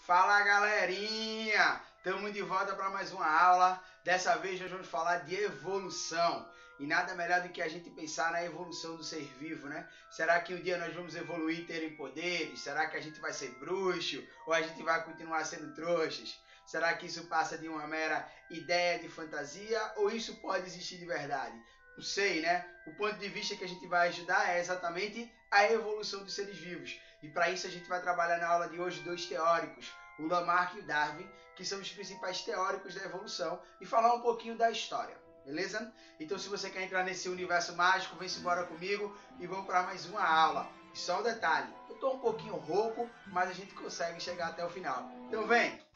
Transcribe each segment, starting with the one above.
Fala galerinha, estamos de volta para mais uma aula. Dessa vez nós vamos falar de evolução. E nada melhor do que a gente pensar na evolução do ser vivo, né? Será que um dia nós vamos evoluir e terem poderes? Será que a gente vai ser bruxo? Ou a gente vai continuar sendo trouxas? Será que isso passa de uma mera ideia de fantasia? Ou isso pode existir de verdade? Não sei, né? O ponto de vista que a gente vai ajudar é exatamente a evolução dos seres vivos. E para isso a gente vai trabalhar na aula de hoje dois teóricos, o Lamarck e o Darwin, que são os principais teóricos da evolução, e falar um pouquinho da história, beleza? Então se você quer entrar nesse universo mágico, vem embora comigo e vamos para mais uma aula. E só um detalhe, eu estou um pouquinho rouco, mas a gente consegue chegar até o final. Então vem!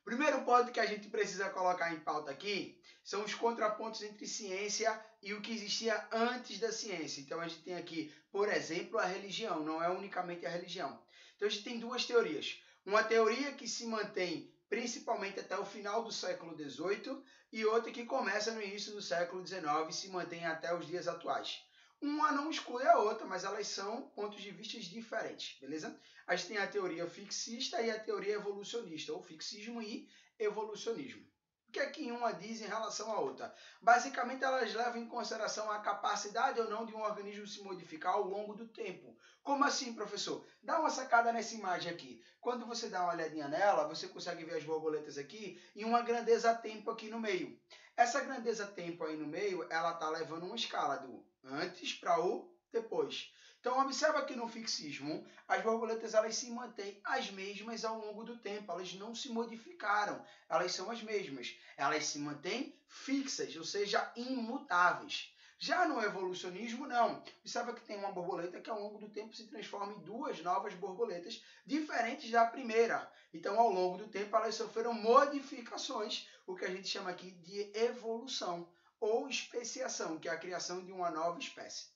Primeiro ponto que a gente precisa colocar em pauta aqui são os contrapontos entre ciência e o que existia antes da ciência. Então a gente tem aqui, por exemplo, a religião, não é unicamente a religião. Então a gente tem duas teorias. Uma teoria que se mantém principalmente até o final do século XVIII e outra que começa no início do século XIX e se mantém até os dias atuais. Uma não exclui a outra, mas elas são pontos de vista diferentes, beleza? A gente tem a teoria fixista e a teoria evolucionista, ou fixismo e evolucionismo. O que é que uma diz em relação à outra? Basicamente, elas levam em consideração a capacidade ou não de um organismo se modificar ao longo do tempo. Como assim, professor? Dá uma sacada nessa imagem aqui. Quando você dá uma olhadinha nela, você consegue ver as borboletas aqui e uma grandeza tempo aqui no meio. Essa grandeza tempo aí no meio, ela está levando uma escala do antes para o depois. Então, observa que no fixismo, as borboletas elas se mantêm as mesmas ao longo do tempo, elas não se modificaram, elas são as mesmas. Elas se mantêm fixas, ou seja, imutáveis. Já no evolucionismo, não. Observa que tem uma borboleta que ao longo do tempo se transforma em duas novas borboletas diferentes da primeira. Então, ao longo do tempo, elas sofreram modificações, o que a gente chama aqui de evolução ou especiação, que é a criação de uma nova espécie.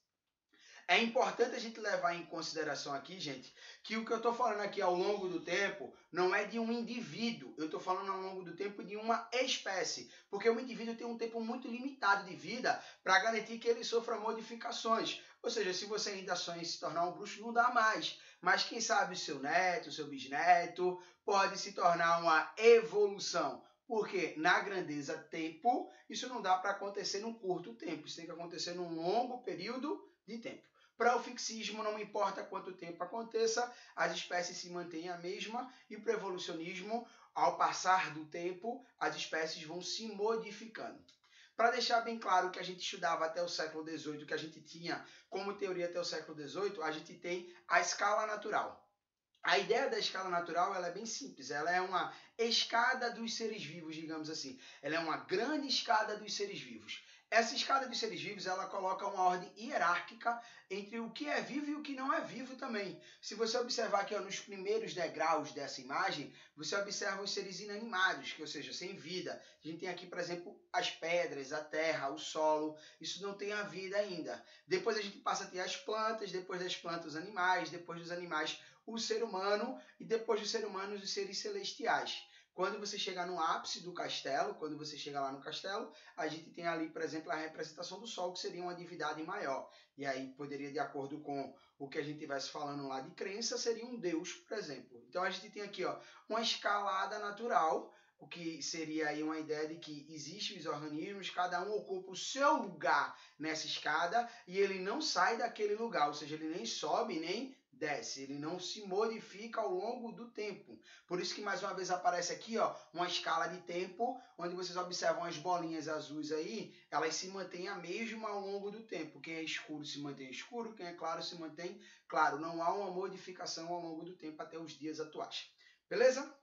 É importante a gente levar em consideração aqui, gente, que o que eu estou falando aqui ao longo do tempo não é de um indivíduo, eu estou falando ao longo do tempo de uma espécie, porque o indivíduo tem um tempo muito limitado de vida para garantir que ele sofra modificações. Ou seja, se você ainda sonha em se tornar um bruxo, não dá mais. Mas quem sabe o seu neto, o seu bisneto, pode se tornar uma evolução. Porque na grandeza tempo, isso não dá para acontecer num curto tempo, isso tem que acontecer num longo período de tempo. Para o fixismo, não importa quanto tempo aconteça, as espécies se mantêm a mesma, e para o evolucionismo, ao passar do tempo, as espécies vão se modificando. Para deixar bem claro que a gente estudava até o século XVIII, que a gente tinha como teoria até o século XVIII, a gente tem a escala natural. A ideia da escala natural ela é bem simples, ela é uma escada dos seres vivos, digamos assim. Ela é uma grande escada dos seres vivos. Essa escada dos seres vivos, ela coloca uma ordem hierárquica entre o que é vivo e o que não é vivo também. Se você observar aqui ó, nos primeiros degraus dessa imagem, você observa os seres inanimados, que, ou seja, sem vida. A gente tem aqui, por exemplo, as pedras, a terra, o solo. Isso não tem a vida ainda. Depois a gente passa a ter as plantas, depois das plantas os animais, depois dos animais o ser humano e depois do ser humano os seres celestiais. Quando você chegar no ápice do castelo, quando você chega lá no castelo, a gente tem ali, por exemplo, a representação do Sol, que seria uma divindade maior. E aí poderia, de acordo com o que a gente estivesse falando lá de crença, seria um Deus, por exemplo. Então a gente tem aqui ó, uma escalada natural, o que seria aí uma ideia de que existem os organismos, cada um ocupa o seu lugar nessa escada e ele não sai daquele lugar, ou seja, ele nem sobe nem desce, ele não se modifica ao longo do tempo. Por isso que mais uma vez aparece aqui ó, uma escala de tempo, onde vocês observam as bolinhas azuis aí, elas se mantêm a mesma ao longo do tempo. Quem é escuro se mantém escuro, quem é claro se mantém claro. Não há uma modificação ao longo do tempo até os dias atuais. Beleza?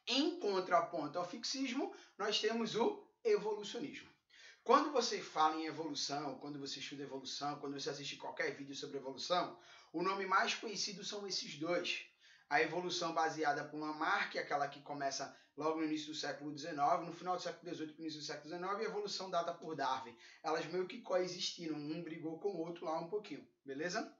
Em contraponto ao fixismo, nós temos o evolucionismo. Quando você fala em evolução, quando você estuda evolução, quando você assiste qualquer vídeo sobre evolução, o nome mais conhecido são esses dois. A evolução baseada por Lamarck, aquela que começa logo no início do século XIX, no final do século XVIII para o início do século XIX, e a evolução dada por Darwin. Elas meio que coexistiram, um brigou com o outro lá um pouquinho, beleza?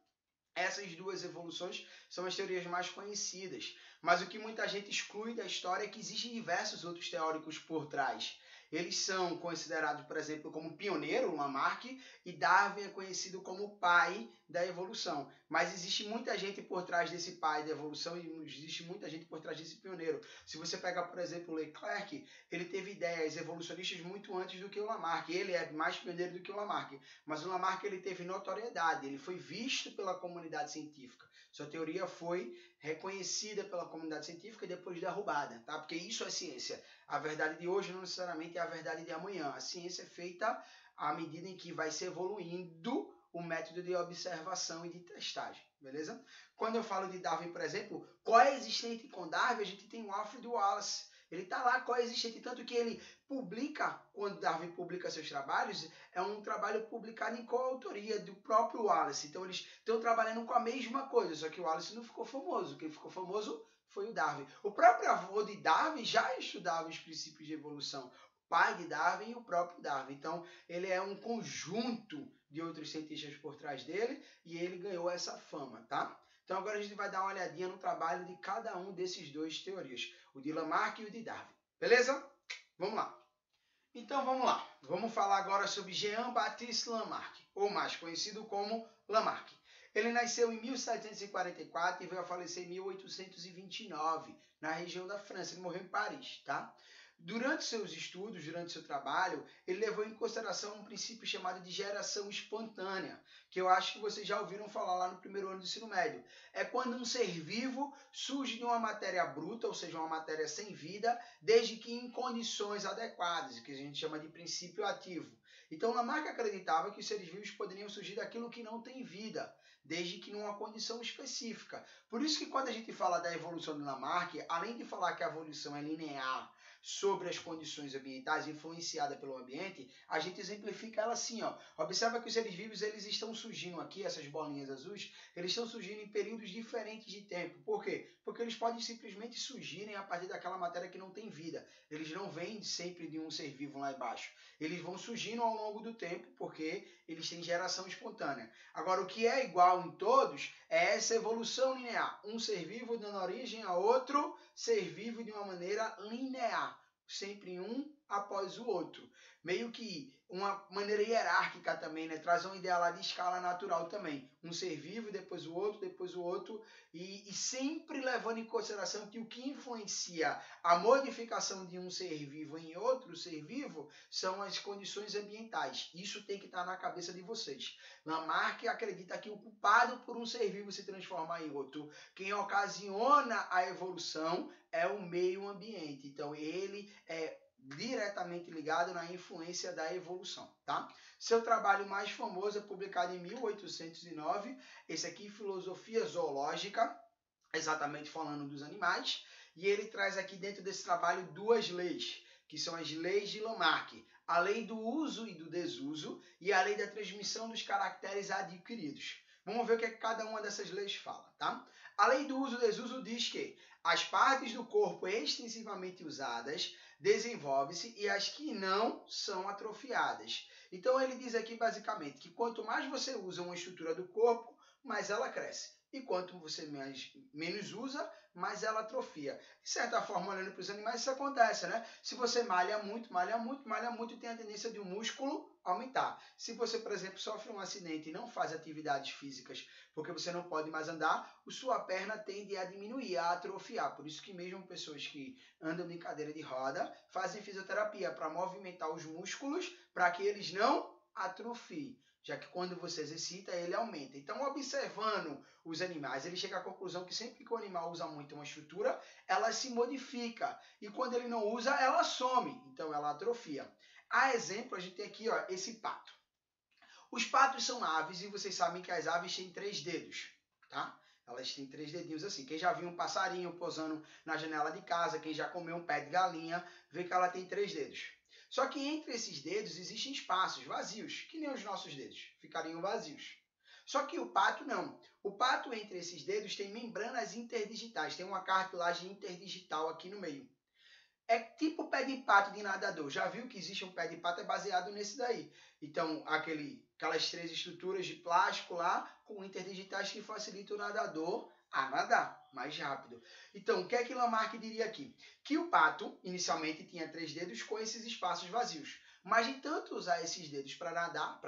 Essas duas evoluções são as teorias mais conhecidas, mas o que muita gente exclui da história é que existem diversos outros teóricos por trás. Eles são considerados, por exemplo, como pioneiro, Lamarck, e Darwin é conhecido como pai da evolução. Mas existe muita gente por trás desse pai da evolução e existe muita gente por trás desse pioneiro. Se você pegar, por exemplo, o Leclerc, ele teve ideias evolucionistas muito antes do que o Lamarck. Ele é mais pioneiro do que o Lamarck. Mas o Lamarck ele teve notoriedade, ele foi visto pela comunidade científica. Sua teoria foi reconhecida pela comunidade científica e depois derrubada, tá? Porque isso é ciência. A verdade de hoje não necessariamente é a verdade de amanhã. A ciência é feita à medida em que vai se evoluindo o método de observação e de testagem, beleza? Quando eu falo de Darwin, por exemplo, coexistente com Darwin, a gente tem o Alfred Wallace. Ele está lá coexistente, tanto que ele publica, quando Darwin publica seus trabalhos, é um trabalho publicado em coautoria do próprio Wallace. Então eles estão trabalhando com a mesma coisa, só que o Wallace não ficou famoso. Quem ficou famoso foi o Darwin. O próprio avô de Darwin já estudava os princípios de evolução. O pai de Darwin e o próprio Darwin. Então ele é um conjunto de outros cientistas por trás dele e ele ganhou essa fama, tá? Então agora a gente vai dar uma olhadinha no trabalho de cada um desses dois teorias, o de Lamarck e o de Darwin, beleza? Vamos lá. Então vamos lá, vamos falar agora sobre Jean-Baptiste Lamarck, ou mais conhecido como Lamarck. Ele nasceu em 1744 e veio a falecer em 1829, na região da França. Ele morreu em Paris, tá? Durante seus estudos, durante seu trabalho, ele levou em consideração um princípio chamado de geração espontânea, que eu acho que vocês já ouviram falar lá no primeiro ano do ensino médio. É quando um ser vivo surge de uma matéria bruta, ou seja, uma matéria sem vida, desde que em condições adequadas, que a gente chama de princípio ativo. Então, Lamarck acreditava que os seres vivos poderiam surgir daquilo que não tem vida, desde que numa condição específica. Por isso que quando a gente fala da evolução de Lamarck, além de falar que a evolução é linear sobre as condições ambientais influenciada pelo ambiente, a gente exemplifica ela assim, ó. Observa que os seres vivos eles estão surgindo aqui, essas bolinhas azuis, eles estão surgindo em períodos diferentes de tempo. Por quê? Porque eles podem simplesmente surgirem a partir daquela matéria que não tem vida. Eles não vêm sempre de um ser vivo lá embaixo. Eles vão surgindo ao longo do tempo porque eles têm geração espontânea. Agora, o que é igual em todos é essa evolução linear. Um ser vivo dando origem a outro ser vivo de uma maneira linear, sempre um após o outro. Meio que uma maneira hierárquica também, né? Traz uma ideia lá de escala natural também. Um ser vivo, depois o outro, e sempre levando em consideração que o que influencia a modificação de um ser vivo em outro ser vivo são as condições ambientais. Isso tem que estar na cabeça de vocês. Lamarck acredita que o culpado por um ser vivo se transformar em outro, quem ocasiona a evolução é o meio ambiente. Então ele é diretamente ligado na influência da evolução, tá? Seu trabalho mais famoso é publicado em 1809, esse aqui, Filosofia Zoológica, exatamente falando dos animais, e ele traz aqui dentro desse trabalho duas leis, que são as leis de Lamarck, a lei do uso e do desuso e a lei da transmissão dos caracteres adquiridos. Vamos ver o que cada uma dessas leis fala, tá? A lei do uso e desuso diz que as partes do corpo extensivamente usadas desenvolvem-se e as que não são atrofiadas. Então ele diz aqui basicamente que quanto mais você usa uma estrutura do corpo, mais ela cresce. E quanto você menos usa, mais ela atrofia. De certa forma, olhando para os animais, isso acontece, né? Se você malha muito, tem a tendência de um músculo aumentar. Se você, por exemplo, sofre um acidente e não faz atividades físicas porque você não pode mais andar, a sua perna tende a diminuir, a atrofiar. Por isso que mesmo pessoas que andam em cadeira de roda fazem fisioterapia para movimentar os músculos para que eles não atrofiem, já que quando você exercita, ele aumenta. Então, observando os animais, ele chega à conclusão que sempre que o animal usa muito uma estrutura, ela se modifica. E quando ele não usa, ela some. Então, ela atrofia. A exemplo, a gente tem aqui ó, esse pato. Os patos são aves e vocês sabem que as aves têm 3 dedos, tá? Elas têm 3 dedinhos assim. Quem já viu um passarinho pousando na janela de casa, quem já comeu um pé de galinha, vê que ela tem 3 dedos. Só que entre esses dedos existem espaços vazios, que nem os nossos dedos, ficariam vazios. Só que o pato não. O pato entre esses dedos tem membranas interdigitais, tem uma cartilagem interdigital aqui no meio. É tipo pé de pato de nadador. Já viu que existe um pé de pato? É baseado nesse daí. Então, aquelas 3 estruturas de plástico lá, com interdigitais que facilitam o nadador a nadar mais rápido. Então, o que é que Lamarck diria aqui? Que o pato, inicialmente, tinha 3 dedos com esses espaços vazios. Mas de tanto usar esses dedos para nadar,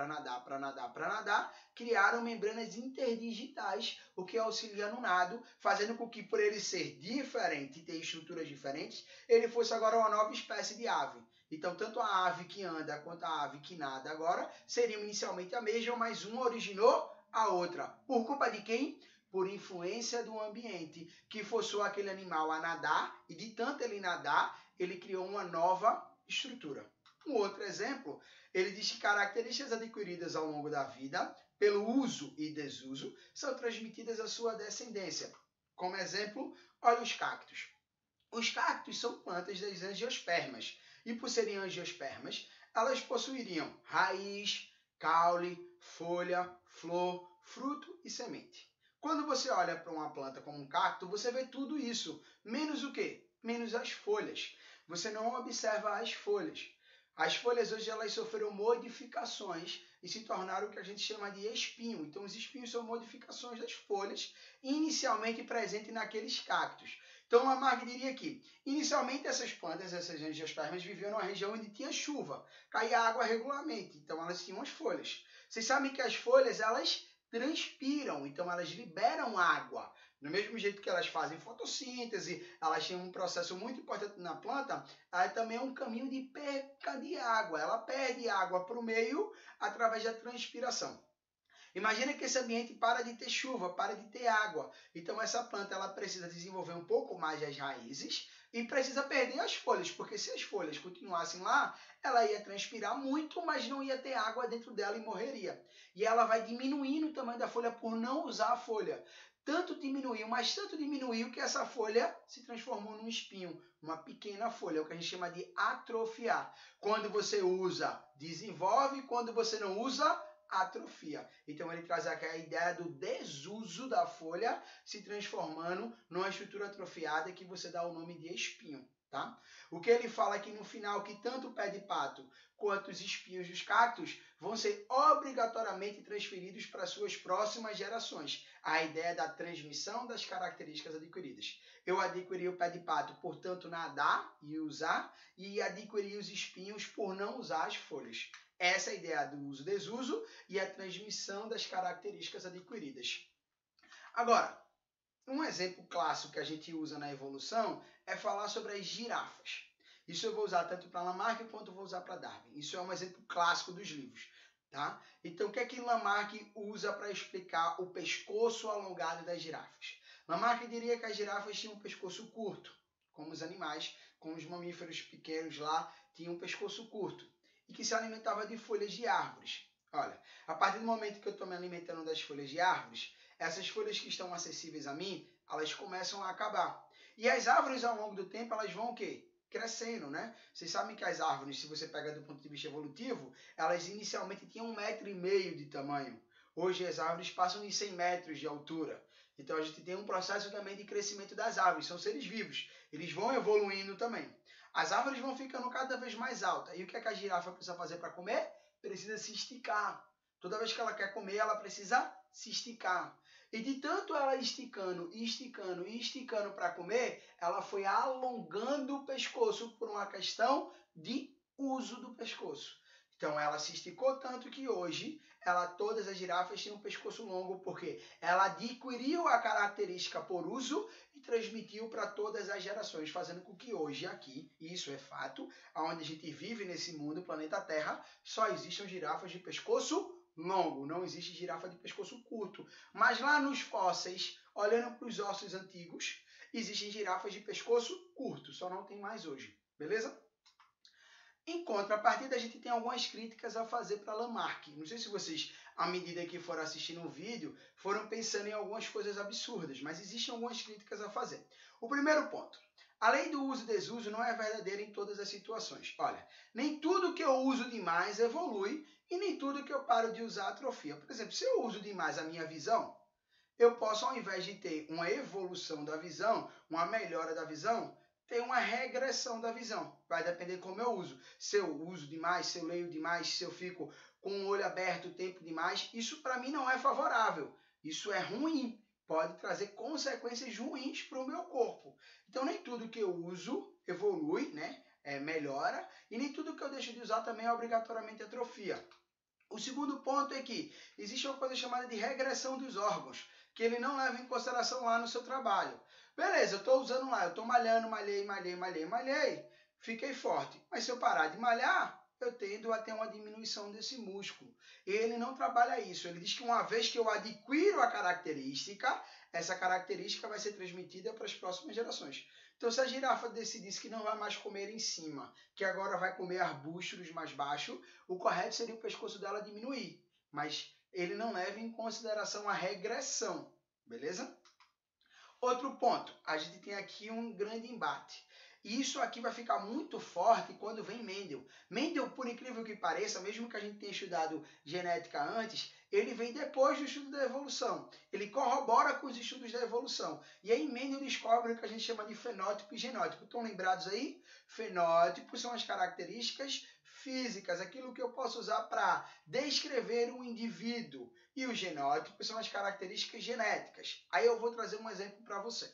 criaram membranas interdigitais, o que auxilia no nado, fazendo com que, por ele ser diferente e ter estruturas diferentes, ele fosse agora uma nova espécie de ave. Então, tanto a ave que anda quanto a ave que nada agora seriam inicialmente a mesma, mas uma originou a outra. Por culpa de quem? Por influência do ambiente, que forçou aquele animal a nadar, e de tanto ele nadar, ele criou uma nova estrutura. Um outro exemplo, ele diz que características adquiridas ao longo da vida, pelo uso e desuso, são transmitidas à sua descendência. Como exemplo, olha os cactos. Os cactos são plantas das angiospermas, e por serem angiospermas, elas possuiriam raiz, caule, folha, flor, fruto e semente. Quando você olha para uma planta como um cacto, você vê tudo isso, menos o quê? Menos as folhas. Você não observa as folhas. As folhas hoje elas sofreram modificações e se tornaram o que a gente chama de espinho. Então os espinhos são modificações das folhas inicialmente presentes naqueles cactos. Então Lamarck diria que inicialmente essas plantas, essas angiospermas, viviam numa região onde tinha chuva, caía água regularmente, então elas tinham as folhas. Vocês sabem que as folhas elas transpiram, então elas liberam água. Do mesmo jeito que elas fazem fotossíntese, elas têm um processo muito importante na planta, ela também é um caminho de perca de água. Ela perde água para o meio através da transpiração. Imagina que esse ambiente para de ter chuva, para de ter água. Então essa planta ela precisa desenvolver um pouco mais as raízes e precisa perder as folhas, porque se as folhas continuassem lá, ela ia transpirar muito, mas não ia ter água dentro dela e morreria. E ela vai diminuindo o tamanho da folha por não usar a folha. Tanto diminuiu, mas tanto diminuiu que essa folha se transformou num espinho, uma pequena folha, o que a gente chama de atrofiar. Quando você usa, desenvolve, quando você não usa, atrofia. Então ele traz aqui a ideia do desuso da folha se transformando numa estrutura atrofiada que você dá o nome de espinho, tá? O que ele fala aqui no final que tanto o pé de pato quanto os espinhos dos cactos vão ser obrigatoriamente transferidos para suas próximas gerações. A ideia da transmissão das características adquiridas. Eu adquiri o pé de pato por tanto nadar e usar, e adquiri os espinhos por não usar as folhas. Essa é a ideia do uso-desuso e a transmissão das características adquiridas. Agora, um exemplo clássico que a gente usa na evolução é falar sobre as girafas. Isso eu vou usar tanto para Lamarck quanto vou usar para Darwin. Isso é um exemplo clássico dos livros. Tá? Então, o que é que Lamarck usa para explicar o pescoço alongado das girafas? Lamarck diria que as girafas tinham um pescoço curto, como os animais, como os mamíferos pequenos lá tinham um pescoço curto, e que se alimentava de folhas de árvores. Olha, a partir do momento que eu estou me alimentando das folhas de árvores, essas folhas que estão acessíveis a mim, elas começam a acabar. E as árvores, ao longo do tempo, elas vão o quê? Crescendo, né? Vocês sabem que as árvores, se você pega do ponto de vista evolutivo, elas inicialmente tinham 1,5 m de tamanho. Hoje as árvores passam de 100 metros de altura. Então a gente tem um processo também de crescimento das árvores, são seres vivos. Eles vão evoluindo também. As árvores vão ficando cada vez mais altas. E o que é que a girafa precisa fazer para comer? Precisa se esticar. Toda vez que ela quer comer, ela precisa se esticar. E de tanto ela esticando para comer, ela foi alongando o pescoço por uma questão de uso do pescoço. Então ela se esticou tanto que hoje todas as girafas têm um pescoço longo, porque ela adquiriu a característica por uso e transmitiu para todas as gerações, fazendo com que hoje aqui, e isso é fato, onde a gente vive nesse mundo, planeta Terra, só existam girafas de pescoço longo, não existe girafa de pescoço curto. Mas lá nos fósseis, olhando para os ossos antigos, existem girafas de pescoço curto, só não tem mais hoje, beleza? Em contrapartida, a gente tem algumas críticas a fazer para Lamarck. Não sei se vocês, à medida que foram assistindo o vídeo, foram pensando em algumas coisas absurdas, mas existem algumas críticas a fazer. O primeiro ponto. A lei do uso e desuso não é verdadeira em todas as situações. Olha, nem tudo que eu uso demais evolui e nem tudo que eu paro de usar atrofia. Por exemplo, se eu uso demais a minha visão, eu posso, ao invés de ter uma evolução da visão, uma melhora da visão, ter uma regressão da visão. Vai depender como eu uso. Se eu uso demais, se eu leio demais, se eu fico com o olho aberto o tempo demais, isso para mim não é favorável. Isso é ruim. pode trazer consequências ruins para o meu corpo. Então, nem tudo que eu uso evolui, né? Melhora, e nem tudo que eu deixo de usar também obrigatoriamente atrofia. O segundo ponto é que existe uma coisa chamada de regressão dos órgãos, que ele não leva em consideração lá no seu trabalho. Beleza, eu estou usando lá, eu estou malhando, malhei, fiquei forte. Mas se eu parar de malhar, eu tendo a ter uma diminuição desse músculo. Ele não trabalha isso. Ele diz que uma vez que eu adquiro a característica, essa característica vai ser transmitida para as próximas gerações. Então, se a girafa decidisse que não vai mais comer em cima, que agora vai comer arbustos mais baixos, o correto seria o pescoço dela diminuir. Mas ele não leva em consideração a regressão, beleza? Outro ponto, a gente tem aqui um grande embate. E isso aqui vai ficar muito forte quando vem Mendel. Mendel, por incrível que pareça, mesmo que a gente tenha estudado genética antes, ele vem depois do estudo da evolução. Ele corrobora com os estudos da evolução. E aí Mendel descobre o que a gente chama de fenótipo e genótipo. Estão lembrados aí? Fenótipos são as características físicas, aquilo que eu posso usar para descrever um indivíduo. E os genótipos são as características genéticas. Aí eu vou trazer um exemplo para você.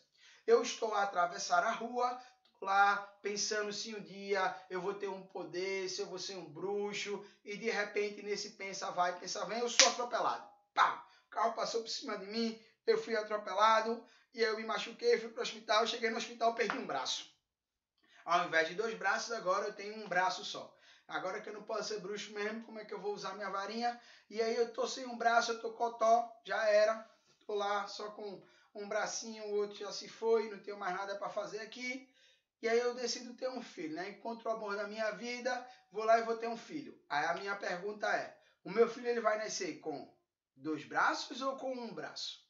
Eu estou a atravessar a rua, lá pensando se um dia eu vou ter um poder, se eu vou ser um bruxo, e de repente nesse pensa vai, pensa vem, eu sou atropelado. Pá! O carro passou por cima de mim, eu fui atropelado, e eu me machuquei, fui para o hospital, cheguei no hospital, perdi um braço. Ao invés de 2 braços, agora eu tenho um braço só. Agora que eu não posso ser bruxo mesmo, como é que eu vou usar minha varinha? E aí eu tô sem um braço, eu tô cotó, já era. Tô lá só com um bracinho, o outro já se foi, não tenho mais nada para fazer aqui. E aí eu decido ter um filho, né? Encontro o amor da minha vida, vou lá e vou ter um filho. Aí a minha pergunta é, o meu filho ele vai nascer com 2 braços ou com um braço?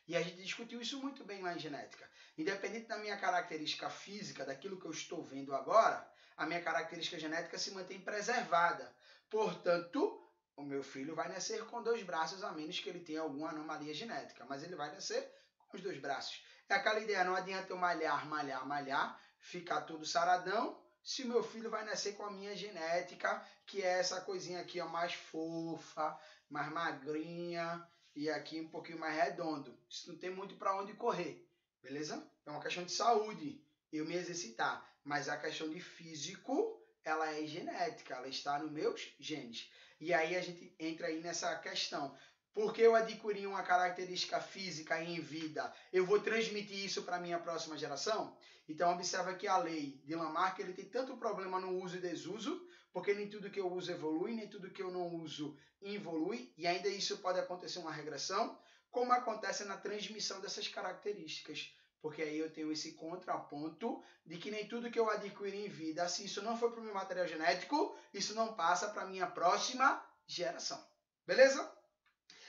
E a gente discutiu isso muito bem lá em genética. Independente da minha característica física, daquilo que eu estou vendo agora, a minha característica genética se mantém preservada. Portanto, o meu filho vai nascer com 2 braços, a menos que ele tenha alguma anomalia genética. Mas ele vai nascer com os 2 braços. É aquela ideia, não adianta eu malhar, ficar tudo saradão, se o meu filho vai nascer com a minha genética, que é essa coisinha aqui, ó, mais fofa, mais magrinha, e aqui um pouquinho mais redondo. Isso não tem muito para onde correr, beleza? É uma questão de saúde, eu me exercitar. Mas a questão de físico, ela é genética, ela está nos meus genes. E aí a gente entra aí nessa questão. Porque eu adquiri uma característica física em vida, eu vou transmitir isso para a minha próxima geração? Então observa que a lei de Lamarck ele tem tanto problema no uso e desuso, porque nem tudo que eu uso evolui, nem tudo que eu não uso involui, e ainda isso pode acontecer uma regressão, como acontece na transmissão dessas características. Porque aí eu tenho esse contraponto de que nem tudo que eu adquiri em vida, se isso não for para o meu material genético, isso não passa para a minha próxima geração. Beleza?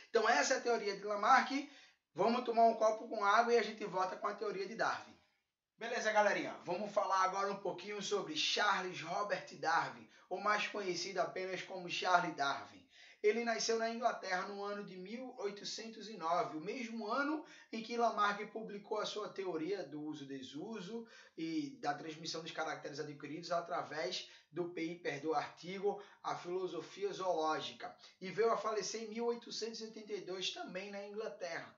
Então essa é a teoria de Lamarck. Vamos tomar um copo com água e a gente volta com a teoria de Darwin. Beleza, galerinha? Vamos falar agora um pouquinho sobre Charles Robert Darwin, ou mais conhecido apenas como Charles Darwin. Ele nasceu na Inglaterra no ano de 1809, o mesmo ano em que Lamarck publicou a sua teoria do uso-desuso e da transmissão dos caracteres adquiridos através do paper, do artigo A Filosofia Zoológica. E veio a falecer em 1882 também na Inglaterra.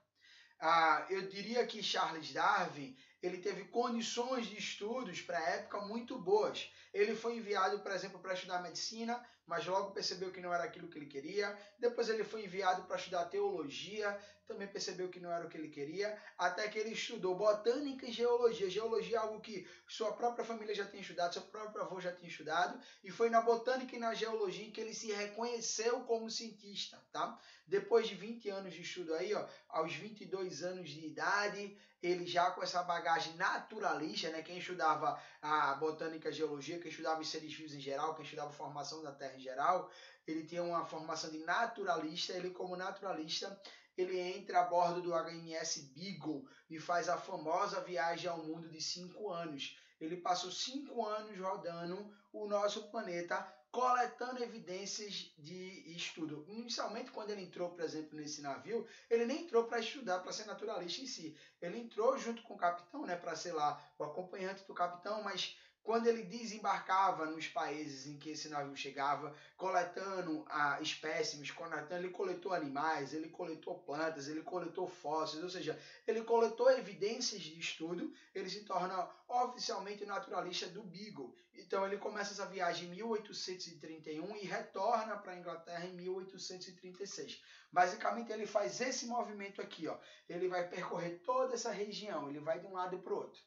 Eu diria que Charles Darwin ele teve condições de estudos para a época muito boas. Ele foi enviado, por exemplo, para estudar medicina, mas logo percebeu que não era aquilo que ele queria. Depois ele foi enviado para estudar teologia, também percebeu que não era o que ele queria, até que ele estudou botânica e geologia. Geologia é algo que sua própria família já tinha estudado, seu próprio avô já tinha estudado, e foi na botânica e na geologia que ele se reconheceu como cientista, tá? Depois de 20 anos de estudo aí, ó, aos 22 anos de idade, ele já com essa bagagem naturalista, né? Quem estudava a botânica e a geologia, quem estudava os seres vivos em geral, quem estudava a formação da Terra em geral, ele tinha uma formação de naturalista. Ele, como naturalista, ele entra a bordo do HMS Beagle e faz a famosa viagem ao mundo de 5 anos. Ele passou 5 anos rodando o nosso planeta, coletando evidências de estudo. Inicialmente, quando ele entrou, por exemplo, nesse navio, ele nem entrou para estudar, para ser naturalista em si. Ele entrou junto com o capitão, né, para ser lá o acompanhante do capitão, mas quando ele desembarcava nos países em que esse navio chegava, coletando espécimes, ele coletou animais, ele coletou plantas, ele coletou fósseis, ou seja, ele coletou evidências de estudo, ele se torna oficialmente naturalista do Beagle. Então ele começa essa viagem em 1831 e retorna para a Inglaterra em 1836. Basicamente ele faz esse movimento aqui, ó. Ele vai percorrer toda essa região, ele vai de um lado para o outro.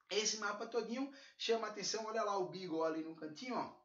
Esse mapa todinho chama atenção, olha lá o Beagle ali no cantinho, ó.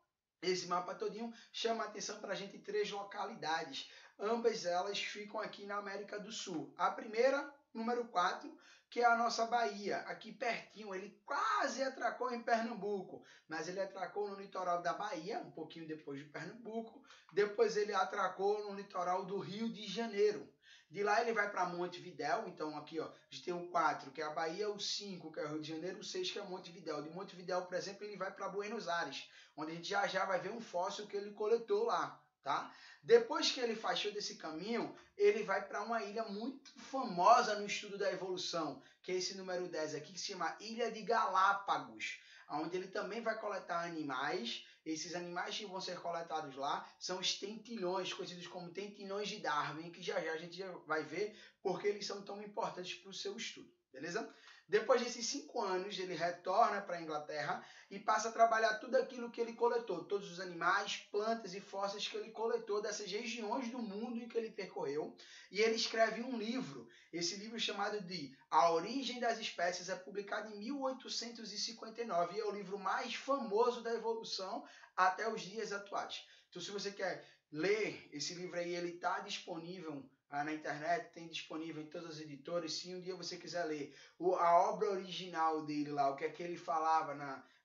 Esse mapa todinho chama atenção para a gente 3 localidades. Ambas elas ficam aqui na América do Sul. A primeira, número 4, que é a nossa Bahia, aqui pertinho. Ele quase atracou em Pernambuco, mas ele atracou no litoral da Bahia, um pouquinho depois de Pernambuco. Depois ele atracou no litoral do Rio de Janeiro. De lá ele vai para Montevidéu, então aqui ó, a gente tem o 4, que é a Bahia, o 5, que é o Rio de Janeiro, o 6, que é Montevidéu. De Montevidéu, por exemplo, ele vai para Buenos Aires, onde a gente já vai ver um fóssil que ele coletou lá, tá? Depois que ele faz todo esse caminho, ele vai para uma ilha muito famosa no estudo da evolução, que é esse número 10 aqui, que se chama Ilha de Galápagos, onde ele também vai coletar animais. Esses animais que vão ser coletados lá são os tentilhões, conhecidos como tentilhões de Darwin, que já a gente já vai ver porque eles são tão importantes para o seu estudo, beleza? Depois desses 5 anos, ele retorna para a Inglaterra e passa a trabalhar tudo aquilo que ele coletou, todos os animais, plantas e fósseis que ele coletou dessas regiões do mundo em que ele percorreu, e ele escreve um livro. Esse livro chamado de A Origem das Espécies é publicado em 1859 e é o livro mais famoso da evolução até os dias atuais. Então, se você quer ler esse livro aí, ele está disponível na internet, tem disponível em todas as editoras. Se um dia você quiser ler a obra original dele lá, o que é que ele falava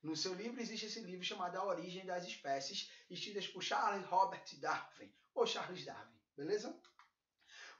no seu livro, existe esse livro chamado A Origem das Espécies, escritas por Charles Robert Darwin, ou Charles Darwin, beleza?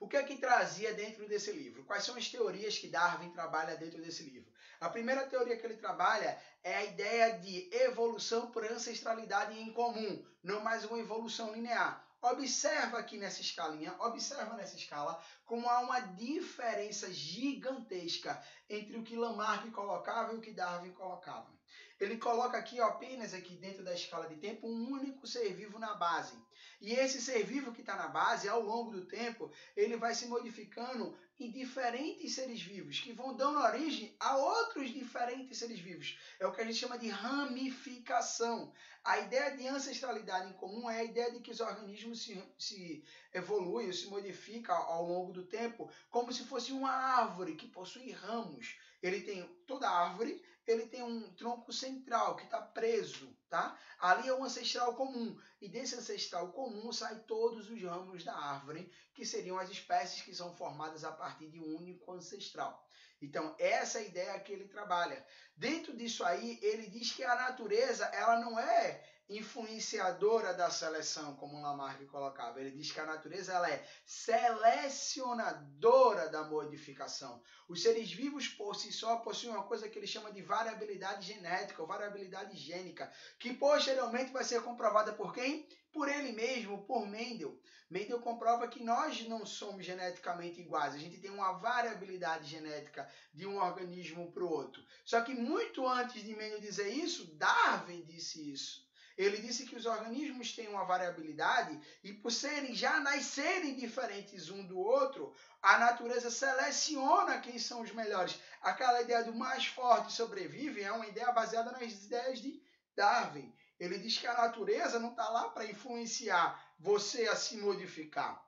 O que é que trazia dentro desse livro? Quais são as teorias que Darwin trabalha dentro desse livro? A primeira teoria que ele trabalha é a ideia de evolução por ancestralidade em comum, não mais uma evolução linear. Observa aqui nessa escalinha, observa nessa escala como há uma diferença gigantesca entre o que Lamarck colocava e o que Darwin colocava. Ele coloca aqui, ó, apenas aqui dentro da escala de tempo, um único ser vivo na base. E esse ser vivo que está na base, ao longo do tempo, ele vai se modificando em diferentes seres vivos, que vão dando origem a outros diferentes seres vivos. É o que a gente chama de ramificação. A ideia de ancestralidade em comum é a ideia de que os organismos se evoluem, se modificam ao longo do tempo, como se fosse uma árvore que possui ramos. Ele tem toda árvore, ele tem um tronco central que está preso, tá? Ali é um ancestral comum, e desse ancestral comum saem todos os ramos da árvore, que seriam as espécies que são formadas a partir de um único ancestral. Então, essa é a ideia que ele trabalha. Dentro disso aí, ele diz que a natureza, ela não é influenciadora da seleção, como Lamarck colocava. Ele diz que a natureza ela é selecionadora da modificação. Os seres vivos por si só possuem uma coisa que ele chama de variabilidade genética, ou variabilidade gênica, que posteriormente vai ser comprovada por quem? Por ele mesmo, por Mendel. Mendel comprova que nós não somos geneticamente iguais, a gente tem uma variabilidade genética de um organismo para o outro. Só que muito antes de Mendel dizer isso, Darwin disse isso. Ele disse que os organismos têm uma variabilidade e por já nascerem diferentes um do outro, a natureza seleciona quem são os melhores. Aquela ideia do mais forte sobrevive é uma ideia baseada nas ideias de Darwin. Ele diz que a natureza não está lá para influenciar você a se modificar.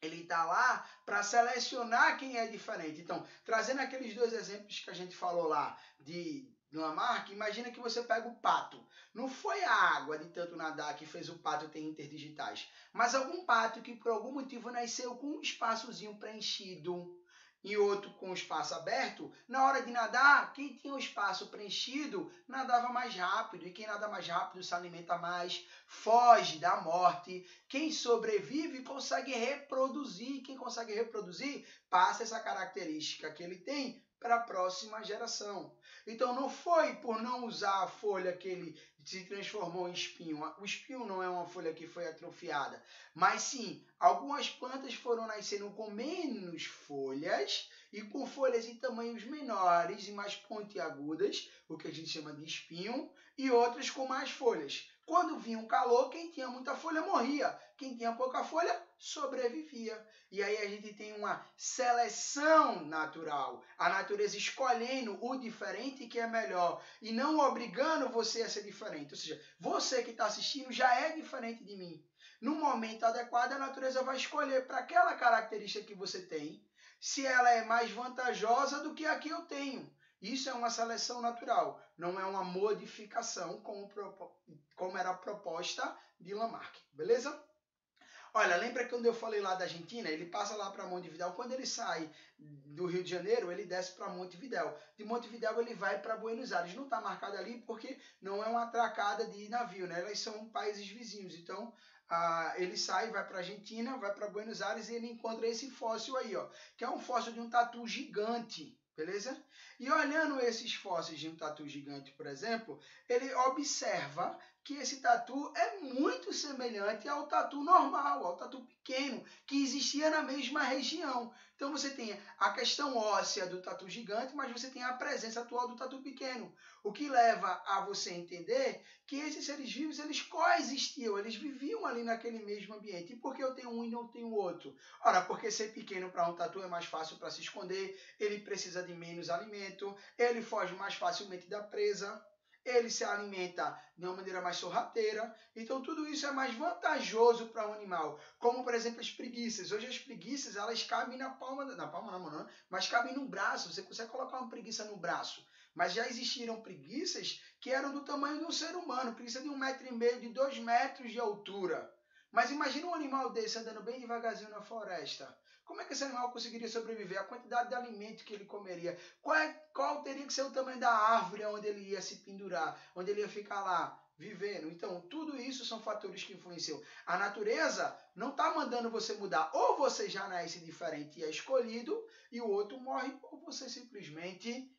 Ele está lá para selecionar quem é diferente. Então, trazendo aqueles 2 exemplos que a gente falou lá de Lamarck, imagina que você pega o pato. Não foi a água de tanto nadar que fez o pato ter interdigitais, mas algum pato que por algum motivo nasceu com um espaçozinho preenchido e outro com o espaço aberto. Na hora de nadar, quem tinha o espaço preenchido nadava mais rápido, e quem nada mais rápido se alimenta mais, foge da morte. Quem sobrevive consegue reproduzir, quem consegue reproduzir passa essa característica que ele tem para a próxima geração. Então não foi por não usar a folha que ele se transformou em espinho. O espinho não é uma folha que foi atrofiada, mas sim, algumas plantas foram nascendo com menos folhas e com folhas em tamanhos menores e mais pontiagudas, o que a gente chama de espinho, e outras com mais folhas. Quando vinha um calor, quem tinha muita folha morria, quem tinha pouca folha sobrevivia. E aí a gente tem uma seleção natural, a natureza escolhendo o diferente que é melhor e não obrigando você a ser diferente. Ou seja, você que está assistindo já é diferente de mim. No momento adequado, a natureza vai escolher para aquela característica que você tem, se ela é mais vantajosa do que a que eu tenho. Isso é uma seleção natural, não é uma modificação como era a proposta de Lamarck, beleza? Olha, lembra quando eu falei lá da Argentina? Ele passa lá para Montevidéu. Quando ele sai do Rio de Janeiro, ele desce para Montevidéu. De Montevidéu ele vai para Buenos Aires. Não está marcado ali porque não é uma atracada de navio, né? Elas são países vizinhos. Então, ele sai, vai para a Argentina, vai para Buenos Aires e ele encontra esse fóssil aí, ó, que é um fóssil de um tatu gigante. Beleza? E olhando esses fósseis de um tatu gigante, por exemplo, ele observa que esse tatu é muito semelhante ao tatu normal, ao tatu pequeno, que existia na mesma região. Então você tem a questão óssea do tatu gigante, mas você tem a presença atual do tatu pequeno. O que leva a você entender que esses seres vivos, eles coexistiam, eles viviam ali naquele mesmo ambiente. E por que eu tenho um e não tenho outro? Ora, porque ser pequeno para um tatu é mais fácil para se esconder, ele precisa de menos alimento, ele foge mais facilmente da presa, ele se alimenta de uma maneira mais sorrateira. Então tudo isso é mais vantajoso para o animal. Como, por exemplo, as preguiças. Hoje as preguiças, elas cabem na palma da mão, não, mas cabem no braço. Você consegue colocar uma preguiça no braço. Mas já existiram preguiças que eram do tamanho de um ser humano. Preguiça de 1,5 m, de 2 metros de altura. Mas imagina um animal desse andando bem devagarzinho na floresta. Como é que esse animal conseguiria sobreviver? A quantidade de alimento que ele comeria? Qual teria que ser o tamanho da árvore onde ele ia se pendurar? Onde ele ia ficar lá, vivendo? Então, tudo isso são fatores que influenciam. A natureza não está mandando você mudar. Ou você já nasce diferente e é escolhido, e o outro morre, ou você simplesmente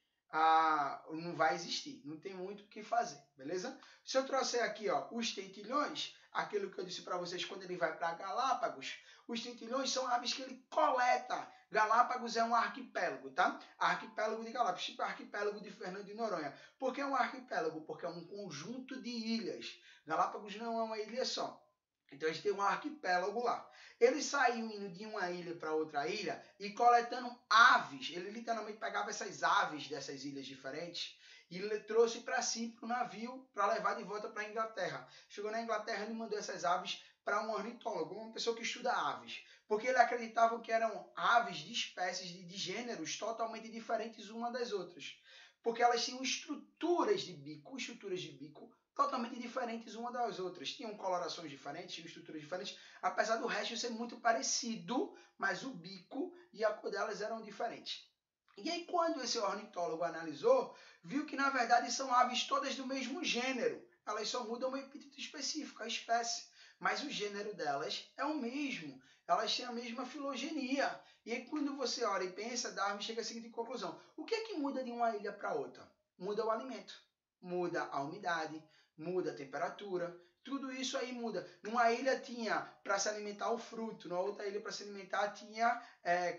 não vai existir. Não tem muito o que fazer, beleza? Se eu trouxer aqui, ó, os tentilhões, aquilo que eu disse para vocês quando ele vai para Galápagos, os tentilhões são aves que ele coleta. Galápagos é um arquipélago, tá? Arquipélago de Galápagos, tipo arquipélago de Fernando de Noronha. Por que um arquipélago? Porque é um conjunto de ilhas. Galápagos não é uma ilha só. Então a gente tem um arquipélago lá. Ele saiu indo de uma ilha para outra ilha e coletando aves. Ele literalmente pegava essas aves dessas ilhas diferentes e ele trouxe para si, para o navio, para levar de volta para a Inglaterra. Chegou na Inglaterra e mandou essas aves para um ornitólogo, uma pessoa que estuda aves. Porque ele acreditava que eram aves de espécies, de gêneros totalmente diferentes uma das outras. Porque elas tinham estruturas de bico totalmente diferentes uma das outras. Tinham colorações diferentes, tinham estruturas diferentes, apesar do resto ser muito parecido, mas o bico e a cor delas eram diferentes. E aí, quando esse ornitólogo analisou, viu que, na verdade, são aves todas do mesmo gênero. Elas só mudam um epíteto específico, a espécie. Mas o gênero delas é o mesmo. Elas têm a mesma filogenia. E aí, quando você olha e pensa, Darwin chega à seguinte conclusão. O que é que muda de uma ilha para outra? Muda o alimento. Muda a umidade, muda a temperatura, tudo isso aí muda. Numa ilha tinha para se alimentar o fruto, na outra ilha para se alimentar tinha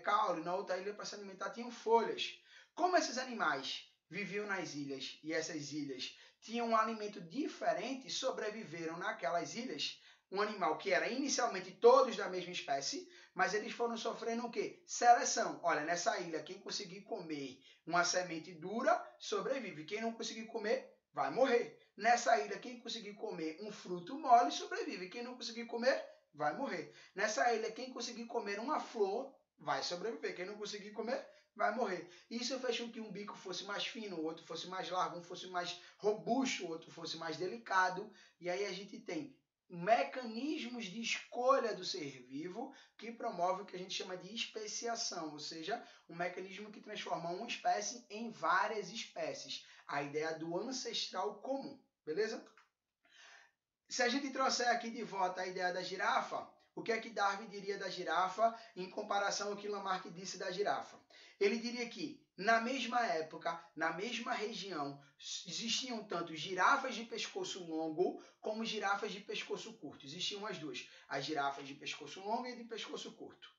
caule, na outra ilha para se alimentar tinham folhas. Como esses animais viviam nas ilhas e essas ilhas tinham um alimento diferente, sobreviveram naquelas ilhas, um animal que era inicialmente todos da mesma espécie, mas eles foram sofrendo o quê? Seleção. Olha, nessa ilha, quem conseguir comer uma semente dura, sobrevive. Quem não conseguir comer, vai morrer. Nessa ilha, quem conseguir comer um fruto mole, sobrevive. Quem não conseguir comer, vai morrer. Nessa ilha, quem conseguir comer uma flor, vai sobreviver. Quem não conseguir comer, vai morrer. Isso fez com que um bico fosse mais fino, o outro fosse mais largo, um fosse mais robusto, o outro fosse mais delicado. E aí a gente tem mecanismos de escolha do ser vivo que promove o que a gente chama de especiação, ou seja, um mecanismo que transforma uma espécie em várias espécies. A ideia do ancestral comum, beleza? Se a gente trouxer aqui de volta a ideia da girafa, o que é que Darwin diria da girafa em comparação ao que Lamarck disse da girafa? Ele diria que, na mesma época, na mesma região, existiam tanto girafas de pescoço longo como girafas de pescoço curto. Existiam as duas, as girafas de pescoço longo e de pescoço curto.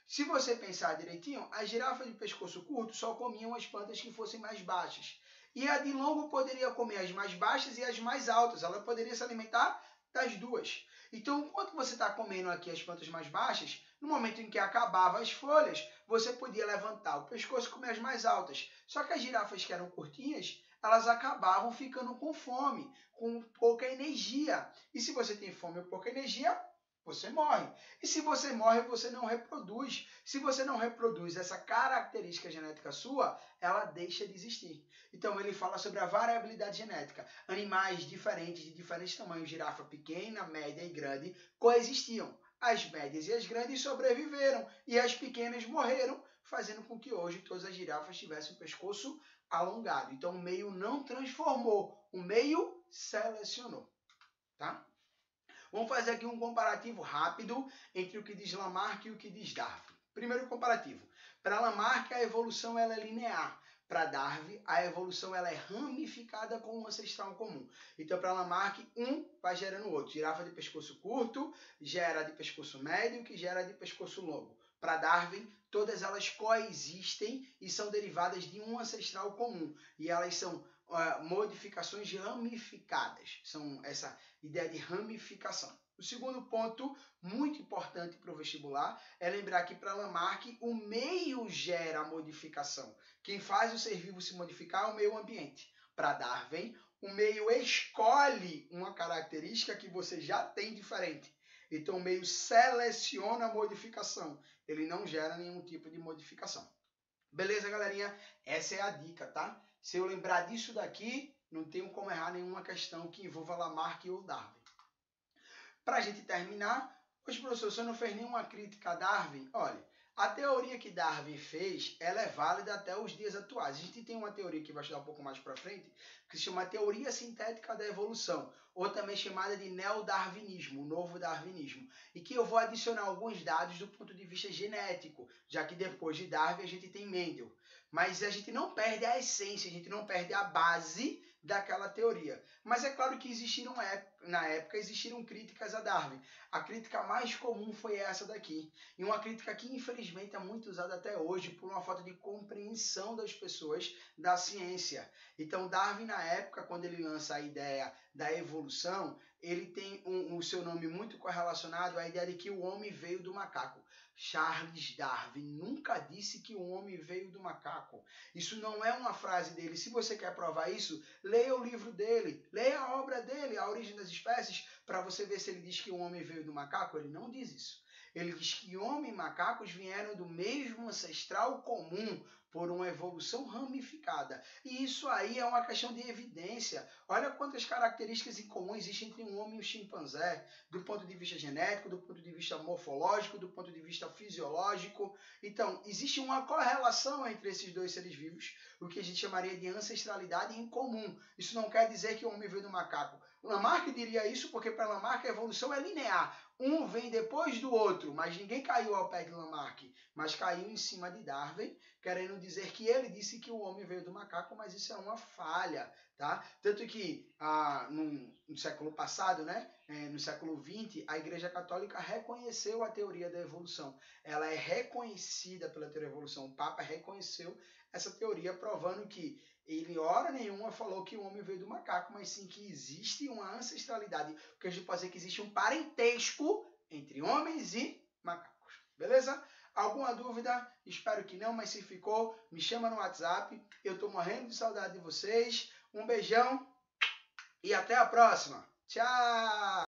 Se você pensar direitinho, a girafa de pescoço curto só comiam as plantas que fossem mais baixas. E a de longo poderia comer as mais baixas e as mais altas. Ela poderia se alimentar das duas. Então, enquanto você está comendo aqui as plantas mais baixas, no momento em que acabava as folhas, você podia levantar o pescoço e comer as mais altas. Só que as girafas que eram curtinhas, elas acabavam ficando com fome, com pouca energia. E se você tem fome ou pouca energia, você morre. E se você morre, você não reproduz. Se você não reproduz essa característica genética sua, ela deixa de existir. Então ele fala sobre a variabilidade genética. Animais diferentes, de diferentes tamanhos, girafa pequena, média e grande, coexistiam. As médias e as grandes sobreviveram e as pequenas morreram, fazendo com que hoje todas as girafas tivessem o pescoço alongado. Então o meio não transformou, o meio selecionou. Tá? Vamos fazer aqui um comparativo rápido entre o que diz Lamarck e o que diz Darwin. Primeiro comparativo. Para Lamarck, a evolução ela é linear. Para Darwin, a evolução ela é ramificada com um ancestral comum. Então, para Lamarck, um vai gerando o outro. Girafa de pescoço curto gera de pescoço médio, que gera de pescoço longo. Para Darwin, todas elas coexistem e são derivadas de um ancestral comum. E elas são modificações ramificadas. São essa ideia de ramificação. O segundo ponto, muito importante para o vestibular, é lembrar que para Lamarck o meio gera a modificação. Quem faz o ser vivo se modificar é o meio ambiente. Para Darwin, o meio escolhe uma característica que você já tem diferente. Então o meio seleciona a modificação. Ele não gera nenhum tipo de modificação. Beleza, galerinha? Essa é a dica, tá? Se eu lembrar disso daqui, não tenho como errar nenhuma questão que envolva Lamarck ou Darwin. Para a gente terminar, hoje, professor, você não fez nenhuma crítica a Darwin? Olha, a teoria que Darwin fez, ela é válida até os dias atuais. A gente tem uma teoria que vai estudar um pouco mais para frente, que se chama Teoria Sintética da Evolução, ou também chamada de neodarwinismo, o novo darwinismo, e que eu vou adicionar alguns dados do ponto de vista genético, já que depois de Darwin a gente tem Mendel. Mas a gente não perde a essência, a gente não perde a base daquela teoria. Mas é claro que na época existiram críticas a Darwin. A crítica mais comum foi essa daqui. E uma crítica que infelizmente é muito usada até hoje por uma falta de compreensão das pessoas da ciência. Então Darwin, na época, quando ele lança a ideia da evolução, ele tem o seu nome muito correlacionado à ideia de que o homem veio do macaco. Charles Darwin nunca disse que o homem veio do macaco. Isso não é uma frase dele. Se você quer provar isso, leia o livro dele, leia a obra dele, A Origem das Espécies, para você ver se ele diz que o homem veio do macaco. Ele não diz isso. Ele diz que homem e macacos vieram do mesmo ancestral comum, por uma evolução ramificada. E isso aí é uma questão de evidência. Olha quantas características em comum existem entre um homem e um chimpanzé, do ponto de vista genético, do ponto de vista morfológico, do ponto de vista fisiológico. Então, existe uma correlação entre esses dois seres vivos, o que a gente chamaria de ancestralidade em comum. Isso não quer dizer que o homem veio do macaco. Lamarck diria isso porque para Lamarck a evolução é linear. Um vem depois do outro, mas ninguém caiu ao pé de Lamarck, mas caiu em cima de Darwin, querendo dizer que ele disse que o homem veio do macaco, mas isso é uma falha, tá? Tanto que no século passado, né, no século XX, a Igreja Católica reconheceu a teoria da evolução. Ela é reconhecida pela teoria da evolução. O Papa reconheceu essa teoria, provando que ele, hora nenhuma, falou que o homem veio do macaco, mas sim que existe uma ancestralidade, porque a gente pode dizer que existe um parentesco entre homens e macacos. Beleza? Alguma dúvida? Espero que não, mas se ficou, me chama no WhatsApp. Eu estou morrendo de saudade de vocês. Um beijão e até a próxima. Tchau!